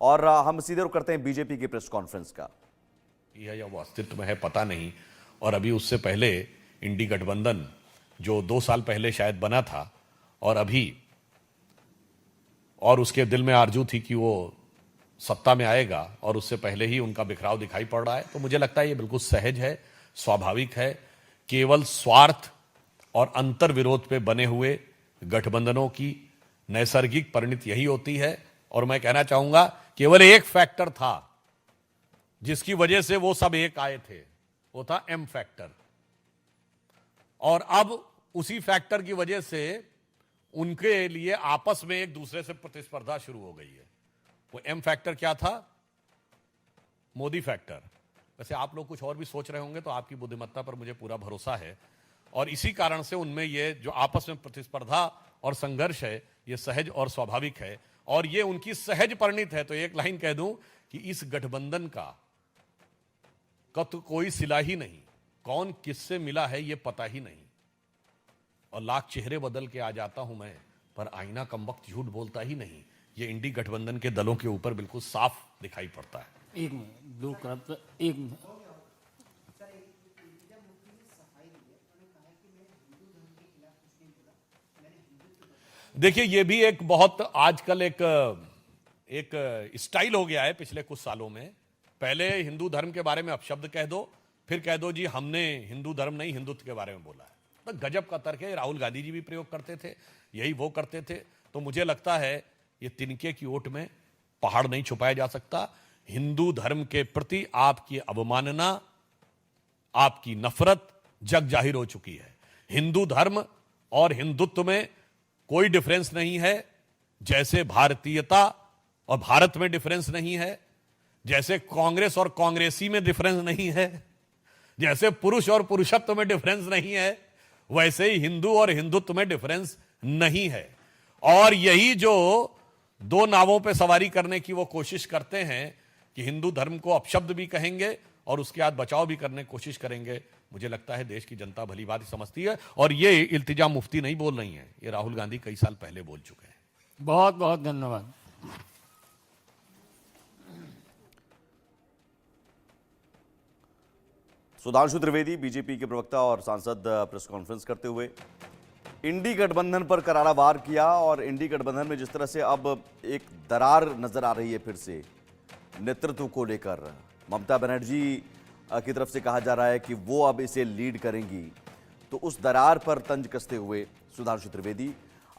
और हम सीधे रुख करते हैं बीजेपी की प्रेस कॉन्फ्रेंस का। या वो अस्तित्व में है पता नहीं। और अभी उससे पहले इंडी गठबंधन जो 2 साल पहले शायद बना था और अभी और उसके दिल में आरजू थी कि वो सत्ता में आएगा और उससे पहले ही उनका बिखराव दिखाई पड़ रहा है। तो मुझे लगता है ये बिल्कुल सहज है, स्वाभाविक है। केवल स्वार्थ और अंतर्विरोध पे बने हुए गठबंधनों की नैसर्गिक परिणति यही होती है। और मैं कहना चाहूंगा केवल एक फैक्टर था जिसकी वजह से वो सब एक आए थे, वो था एम फैक्टर। और अब उसी फैक्टर की वजह से उनके लिए आपस में एक दूसरे से प्रतिस्पर्धा शुरू हो गई है। वो एम फैक्टर क्या था? मोदी फैक्टर। वैसे आप लोग कुछ और भी सोच रहे होंगे तो आपकी बुद्धिमत्ता पर मुझे पूरा भरोसा है। और इसी कारण से उनमें ये जो आपस में प्रतिस्पर्धा और संघर्ष है ये सहज और स्वाभाविक है और ये उनकी सहज परिणत है। तो एक लाइन कह दूं कि इस गठबंधन का तो कोई सिला ही नहीं, कौन किससे मिला है ये पता ही नहीं। और लाख चेहरे बदल के आ जाता हूं मैं, पर आईना कमबख्त झूठ बोलता ही नहीं। ये इंडी गठबंधन के दलों के ऊपर बिल्कुल साफ दिखाई पड़ता है। एक मिनट एक मिनट। देखिए ये भी एक बहुत आजकल एक स्टाइल हो गया है पिछले कुछ सालों में। पहले हिंदू धर्म के बारे में अपशब्द कह दो, फिर कह दो जी हमने हिंदू धर्म नहीं हिंदुत्व के बारे में बोला है। तो गजब का तर्क है। राहुल गांधी जी भी प्रयोग करते थे, यही वो करते थे। तो मुझे लगता है ये तिनके की ओट में पहाड़ नहीं छुपाया जा सकता। हिंदू धर्म के प्रति आपकी अवमानना, आपकी नफरत जग जाहिर हो चुकी है। हिंदू धर्म और हिंदुत्व में कोई डिफरेंस नहीं है। जैसे भारतीयता और भारत में डिफरेंस नहीं है, जैसे कांग्रेस और कांग्रेसी में डिफरेंस नहीं है, जैसे पुरुष और पुरुषत्व में डिफरेंस नहीं है, वैसे ही हिंदू और हिंदुत्व में डिफरेंस नहीं है। और यही जो दो नावों पे सवारी करने की वो कोशिश करते हैं कि हिंदू धर्म को अपशब्द भी कहेंगे और उसके बाद बचाव भी करने की कोशिश करेंगे। मुझे लगता है देश की जनता भली भांति समझती है। और ये इल्तिजा मुफ्ती नहीं बोल रही हैं, ये राहुल गांधी कई साल पहले बोल चुके हैं। बहुत बहुत धन्यवाद। सुधांशु त्रिवेदी बीजेपी के प्रवक्ता और सांसद प्रेस कॉन्फ्रेंस करते हुए इंडी गठबंधन पर करारा वार किया। और इंडी गठबंधन में जिस तरह से अब एक दरार नजर आ रही है फिर से नेतृत्व को लेकर, ममता बनर्जी की तरफ से कहा जा रहा है कि वो अब इसे लीड करेंगी। तो उस दरार पर तंज कसते हुए सुधांशु त्रिवेदी